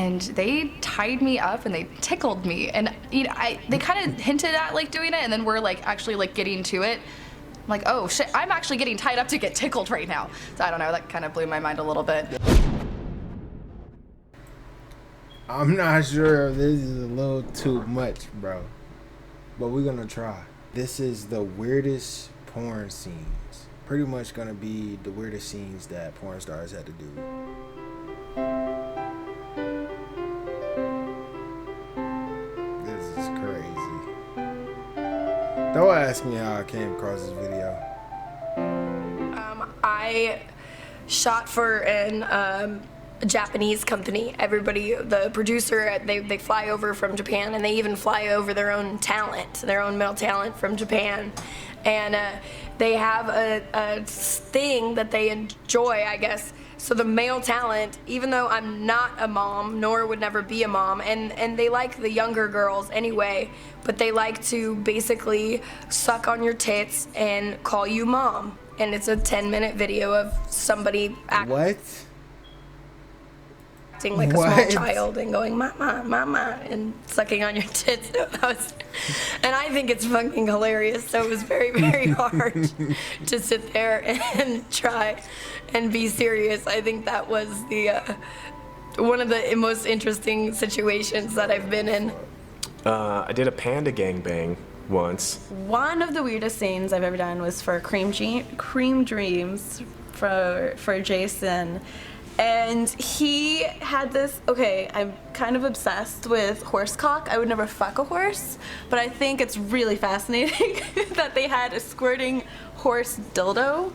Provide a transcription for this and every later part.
and they tied me up and they tickled me, and they kind of hinted at like doing it, and then we're like actually like getting to it. I'm like, oh shit, I'm actually getting tied up to get tickled right now. So I don't know, that kind of blew my mind a little bit. I'm not sure if this is a little too much, bro, but we're gonna try. This is the weirdest porn scenes. Pretty much gonna be the weirdest scenes that porn stars had to do. This is crazy. Don't ask me how I came across this video. I shot for a Japanese company. Everybody, the producer, they fly over from Japan, and they even fly over their own talent, their own male talent from Japan. And they have a thing that they enjoy, I guess. So the male talent, even though I'm not a mom, nor would never be a mom, and they like the younger girls anyway, but they like to basically suck on your tits and call you mom. And it's a 10-minute video of somebody acting like a small child and going, mama, mama, and sucking on your tits. And I think it's fucking hilarious. So it was very, very hard to sit there and try and be serious. I think that was the one of the most interesting situations that I've been in. I did a panda gangbang once. One of the weirdest scenes I've ever done was for Cream Dreams for Jason. And he had this, okay, I'm kind of obsessed with horse cock. I would never fuck a horse, but I think it's really fascinating that they had a squirting horse dildo,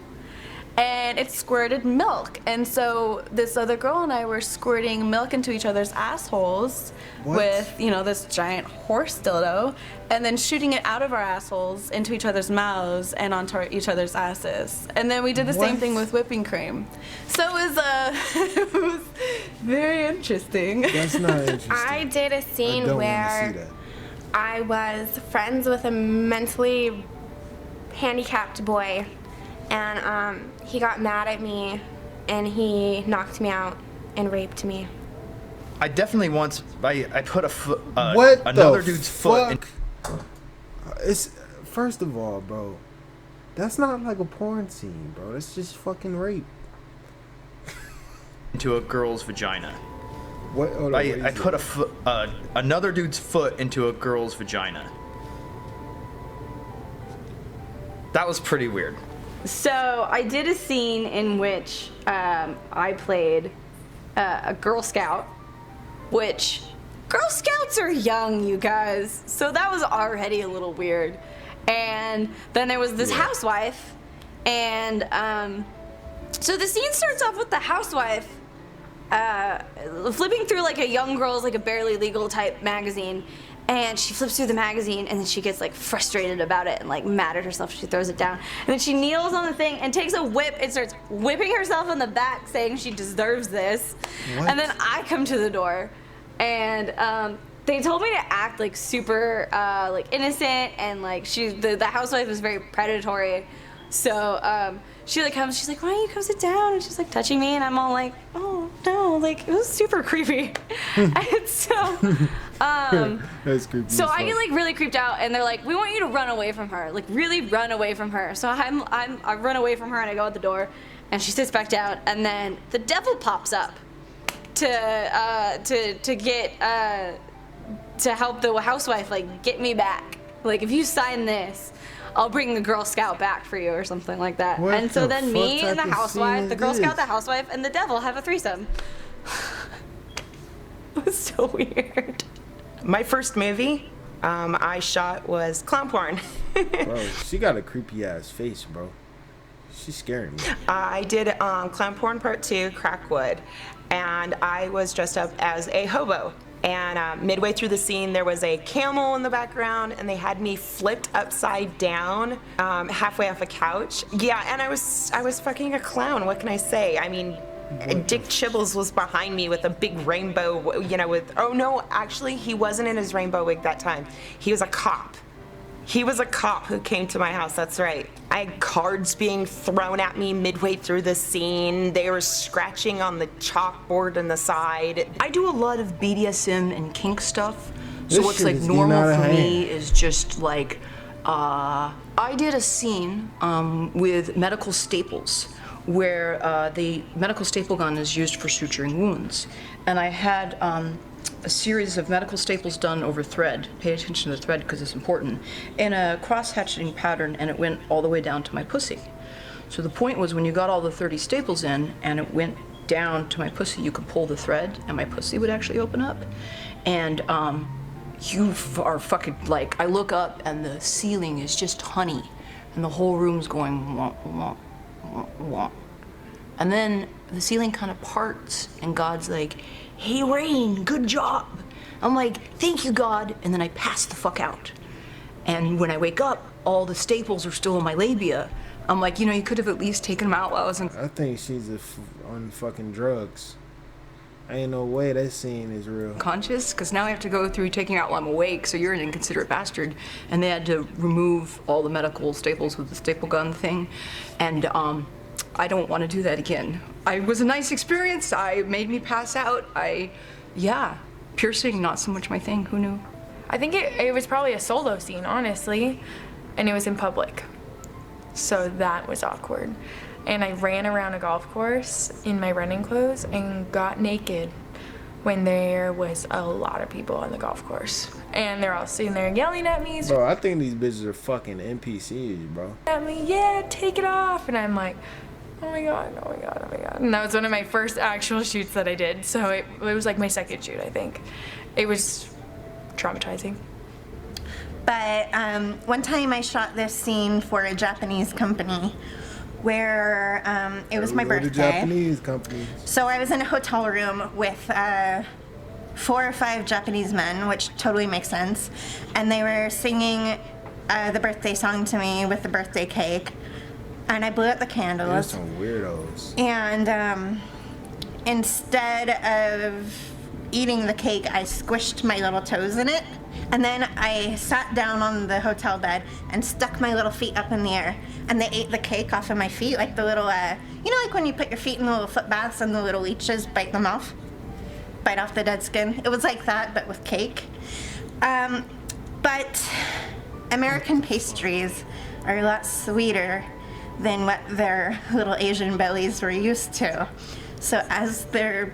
and it squirted milk. And so this other girl and I were squirting milk into each other's assholes with, you know, this giant horse dildo, and then shooting it out of our assholes into each other's mouths and onto each other's asses. And then we did the same thing with whipping cream. So it was, it was very interesting. That's not interesting. I did a scene where I was friends with a mentally handicapped boy, and he got mad at me and he knocked me out and raped me. I definitely once I put a foot What another the dude's foot in. It's first of all, bro, that's not like a porn scene, bro. That's just fucking rape. Into a girl's vagina. What? I put a foot another dude's foot into a girl's vagina. That was pretty weird. So I did a scene in which I played a Girl Scout, which Girl Scouts are young, you guys. So that was already a little weird. And then there was this housewife, and so the scene starts off with the housewife flipping through like a young girl's, like a Barely Legal type magazine. And she flips through the magazine, and then she gets like frustrated about it and like mad at herself. She throws it down, and then she kneels on the thing and takes a whip and starts whipping herself in the back, saying she deserves this. What? And then I come to the door, and they told me to act like super like innocent, and like the housewife was very predatory. So she like comes, she's like, why don't you come sit down? And she's like touching me, and I'm all like, oh no, like it was super creepy. And so that's creepy. So I get like really creeped out, and they're like, we want you to run away from her, like really run away from her. So I run away from her, and I go out the door, and she sits back down, and then the devil pops up to help the housewife like get me back. Like, if you sign this, I'll bring the Girl Scout back for you, or something like that. What and so the then me fuck and the type of housewife, scene the is Girl Scout, this? the housewife, and the devil have a threesome. It was so weird. My first movie I shot was clown porn. Bro, she got a creepy ass face, bro. She's scaring me. I did Clown Porn Part 2, Crackwood, and I was dressed up as a hobo. And midway through the scene, there was a camel in the background, and they had me flipped upside down, halfway off a couch. Yeah, and I was fucking a clown. What can I say? I mean, Dick Chibbles was behind me with a big rainbow, you know, with, oh no, actually, he wasn't in his rainbow wig that time. He was a cop. He was a cop who came to my house, that's right. I had cards being thrown at me midway through the scene. They were scratching on the chalkboard on the side. I do a lot of BDSM and kink stuff. This So what's shit like is getting out normal of for hand. me is just like, I did a scene with medical staples where the medical staple gun is used for suturing wounds. And I had a series of medical staples done over thread. Pay attention to the thread because it's important. In a cross-hatching pattern, and it went all the way down to my pussy. So the point was when you got all the 30 staples in and it went down to my pussy, you could pull the thread and my pussy would actually open up. And you are fucking like, I look up and the ceiling is just honey and the whole room's going wah, wah, wah, wah. And then the ceiling kind of parts and God's like, hey Rain, good job. I'm like, thank you God. And then I pass the fuck out. And when I wake up, all the staples are still in my labia. I'm like, you could have at least taken them out while I was in. I think she's on fucking drugs. Ain't no way that scene is real. Conscious, because now I have to go through taking out while I'm awake, so you're an inconsiderate bastard. And they had to remove all the medical staples with the staple gun thing. And I don't want to do that again. It was a nice experience. It made me pass out. Piercing, not so much my thing. Who knew? I think it was probably a solo scene, honestly, and it was in public. So that was awkward. And I ran around a golf course in my running clothes and got naked when there was a lot of people on the golf course. And they're all sitting there yelling at me. Bro, I think these bitches are fucking NPCs, bro. At me, yeah, take it off. And I'm like, oh my God, oh my God, oh my God. And that was one of my first actual shoots that I did. So it was like my second shoot, I think. It was traumatizing. But one time I shot this scene for a Japanese company where it was my birthday. Japanese companies. So I was in a hotel room with 4 or 5 Japanese men, which totally makes sense. And they were singing the birthday song to me with the birthday cake. And I blew out the candles. There's some weirdos. And instead of eating the cake, I squished my little toes in it. And then I sat down on the hotel bed and stuck my little feet up in the air. And they ate the cake off of my feet, like the little, like when you put your feet in the little foot baths and the little leeches bite them off? Bite off the dead skin. It was like that, but with cake. But American pastries are a lot sweeter than what their little Asian bellies were used to. So as they're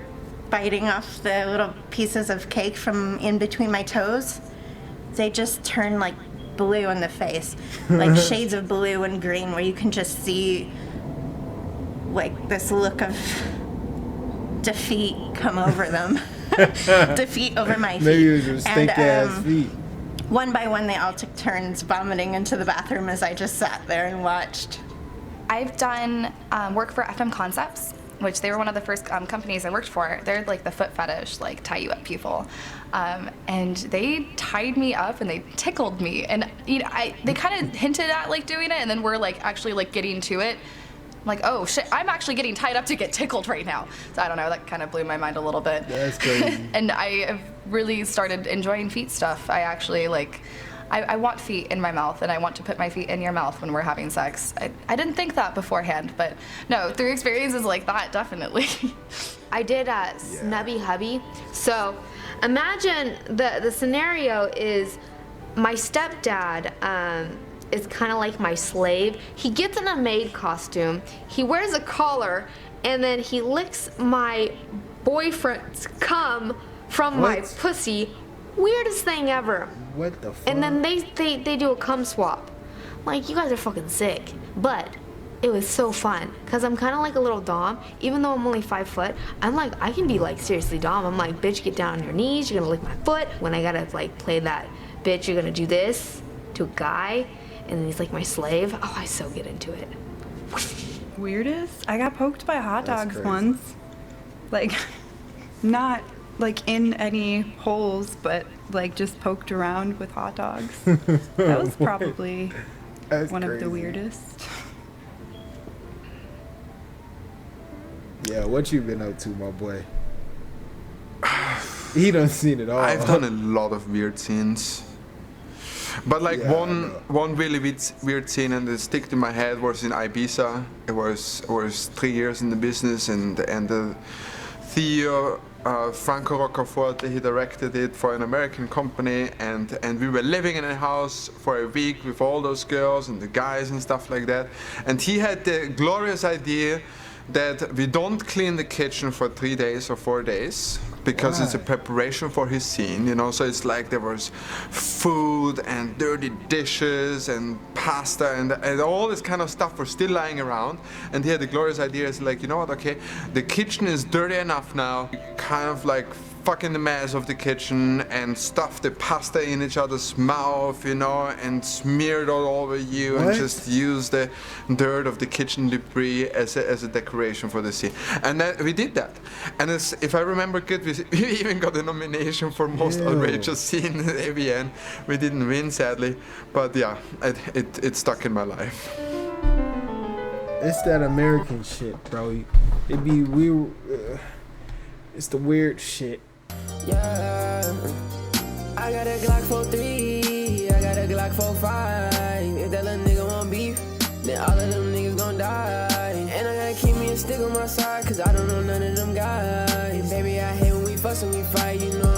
biting off the little pieces of cake from in between my toes, they just turn like blue in the face, like shades of blue and green, where you can just see like this look of defeat come over them. Defeat over my feet. Maybe it was your stink ass feet. One by one, they all took turns vomiting into the bathroom as I just sat there and watched. I've done work for FM Concepts, which they were one of the first companies I worked for. They're like the foot fetish, like tie you up people. And they tied me up and they tickled me. And they kind of hinted at like doing it, and then we're like actually like getting to it. I'm like, oh shit, I'm actually getting tied up to get tickled right now. So I don't know, that kind of blew my mind a little bit. That's crazy. And I have really started enjoying feet stuff. I actually like, I want feet in my mouth, and I want to put my feet in your mouth when we're having sex. I didn't think that beforehand, but no, through experiences like that, definitely. I did Snubby Hubby. So imagine the scenario is my stepdad is kind of like my slave. He gets in a maid costume, he wears a collar, and then he licks my boyfriend's cum from my pussy. Weirdest thing ever. What the fuck? And then they do a cum swap. Like, you guys are fucking sick. But it was so fun, because I'm kind of like a little dom. Even though I'm only 5 foot, I'm like, I can be like seriously dom. I'm like, bitch, get down on your knees, you're gonna lick my foot. When I gotta like play that, bitch, you're gonna do this to a guy, and then he's like my slave. Oh, I so get into it. Weirdest? I got poked by hot That's dogs crazy. once. Like, not like in any holes, but like just poked around with hot dogs. That was probably one of the weirdest. Yeah, what you been up to, my boy? He done seen it all. I've done a lot of weird scenes. But like one really weird scene and it stick to my head was in Ibiza. It was 3 years in the business and Theo Franco Roccaforte, he directed it for an American company, and we were living in a house for a week with all those girls and the guys and stuff like that. And he had the glorious idea that we don't clean the kitchen for 3 days or 4 days because it's a preparation for his scene, you know. So it's like there was food and dirty dishes and pasta and all this kind of stuff was still lying around. And he had the glorious idea, is like, you know what, okay, the kitchen is dirty enough now, kind of like fucking the mess of the kitchen and stuff the pasta in each other's mouth, you know, and smear it all over you and just use the dirt of the kitchen debris as a decoration for the scene. And then we did that. And if I remember good, we even got a nomination for most outrageous scene in AVN. We didn't win, sadly, but yeah, it stuck in my life. It's that American shit, bro. It be weird. It's the weird shit. Yeah, I got a Glock 43, I got a Glock 45. If that little nigga want beef, then all of them niggas gon' die. And I gotta keep me a stick on my side, cause I don't know none of them guys. Baby, I hate when we fuss and we fight, you know